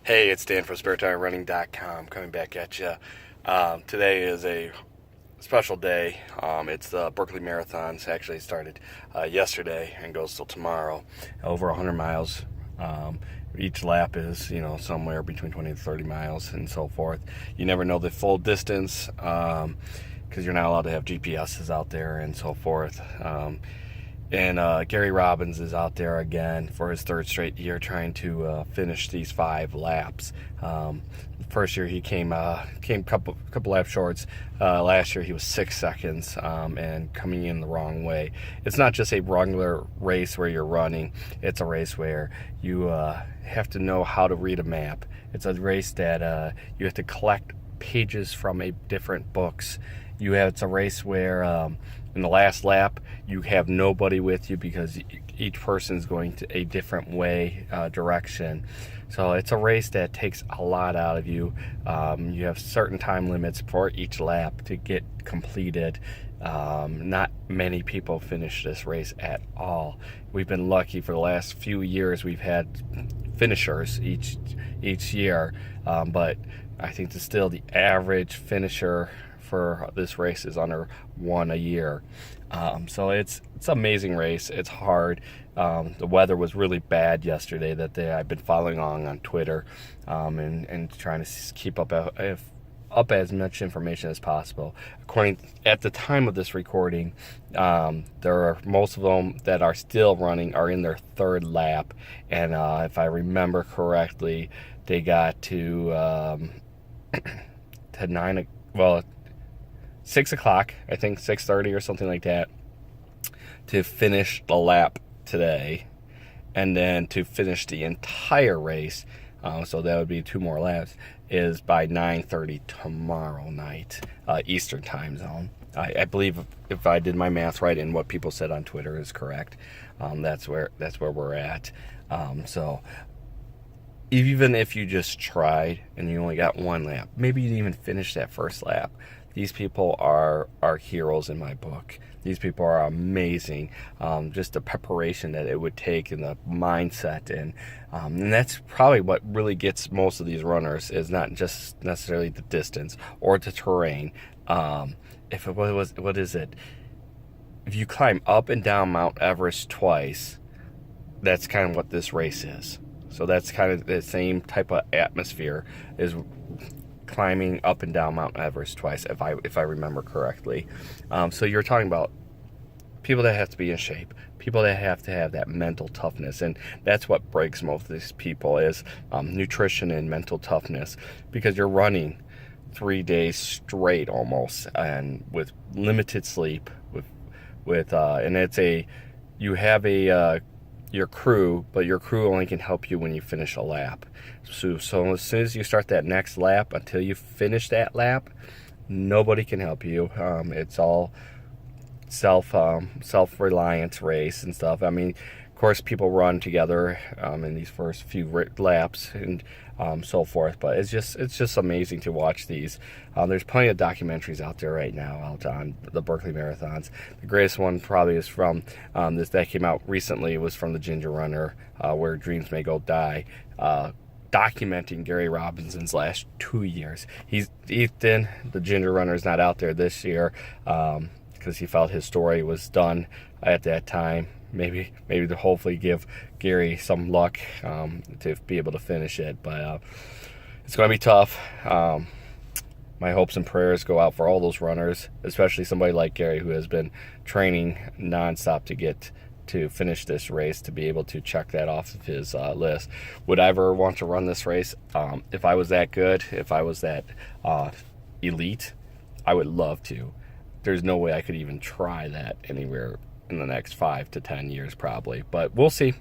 Hey, it's Dan from sparetirerunning.com coming back at you. Today is a special day. It's the Berkeley Marathons. Actually started yesterday and goes till tomorrow. Over 100 miles. Each lap is, somewhere between 20 and 30 miles and so forth. You never know the full distance because you're not allowed to have GPSs out there and so forth. And Gary Robbins is out there again for his third straight year trying to finish these 5 laps. First year he came couple laps shorts. Last year he was 6 seconds and coming in the wrong way. It's not just a regular race where you're running. It's a race where you have to know how to read a map. It's a race that you have to collect pages from different books. It's a race where in the last lap you have nobody with you because each person's going to a different direction. So it's a race that takes a lot out of you. You have certain time limits for each lap to get completed. Not many people finish this race at all. We've been lucky for the last few years. We've had finishers each year, but I think still the average finisher for this race is under 1 a year. So it's an amazing race. It's hard. The weather was really bad yesterday I've been following on Twitter and trying to keep up as much information as possible. At the time of this recording, there are most of them that are still running are in their third lap, and if I remember correctly, they got to 6 o'clock, I think 6:30 or something like that, to finish the lap today, and then to finish the entire race, so that would be 2 more laps, is by 9:30 tomorrow night, Eastern time zone. I believe if I did my math right and what people said on Twitter is correct, that's where we're at. So even if you just tried and you only got 1 lap, maybe you didn't even finish that first lap. These people are heroes in my book. These people are amazing. Just the preparation that it would take and the mindset, and that's probably what really gets most of these runners, is not just necessarily the distance or the terrain. If you climb up and down Mount Everest twice, that's kind of what this race is. So that's kind of the same type of atmosphere as climbing up and down Mount Everest twice, if I remember correctly. So you're talking about people that have to be in shape, people that have to have that mental toughness, and that's what breaks most of these people is nutrition and mental toughness, because you're running 3 days straight almost, and with limited sleep, and you have your crew, but your crew only can help you when you finish a lap. So as soon as you start that next lap, until you finish that lap, nobody can help you. It's all self-reliance race and stuff. I mean, of course, people run together in these first few laps and so forth, but it's just amazing to watch these. There's plenty of documentaries out there right now out on the Berkeley Marathons. The greatest one probably is from this that came out recently. It was from the Ginger Runner, Where Dreams May Go Die, documenting Gary Robinson's last 2 years. The Ginger Runner is not out there this year because he felt his story was done at that time. Maybe to hopefully give Gary some luck to be able to finish it, but it's going to be tough. My hopes and prayers go out for all those runners, especially somebody like Gary, who has been training nonstop to get to finish this race, to be able to check that off of his list. Would I ever want to run this race? If I was that good, if I was that elite, I would love to. There's no way I could even try that anywhere in the next 5 to 10 years probably, but we'll see.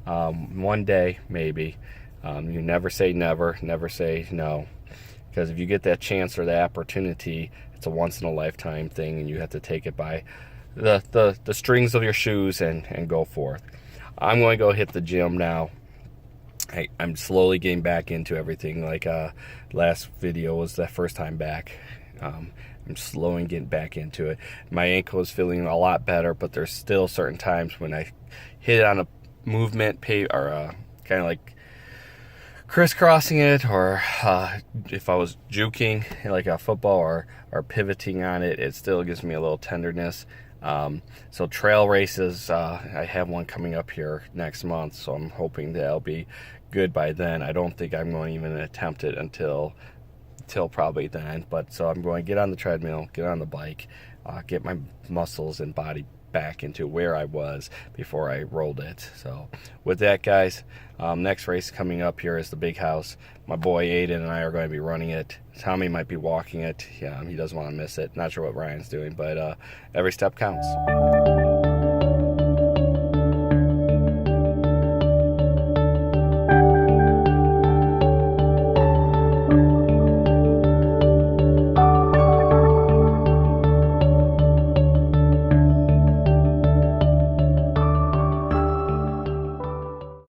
One day maybe. You never say never say no, because if you get that chance or the opportunity, it's a once in a lifetime thing, and you have to take it by the strings of your shoes and go forth. I'm going to go hit the gym now. I'm slowly getting back into everything. Like last video was the first time back. I'm slowly getting back into it. My ankle is feeling a lot better, but there's still certain times when I hit on a movement kind of like crisscrossing it, or if I was juking like a football or pivoting on it, it still gives me a little tenderness. So trail races, I have one coming up here next month, so I'm hoping that I'll be good by then. I don't think I'm going to even attempt it until probably then, but so I'm going to get on the treadmill, get on the bike, get my muscles and body back into where I was before I rolled it. So with that, guys, next race coming up here is the Big House. My boy Aiden and I are going to be running it. Tommy might be walking it. Yeah, he doesn't want to miss it. Not sure what Ryan's doing, but every step counts.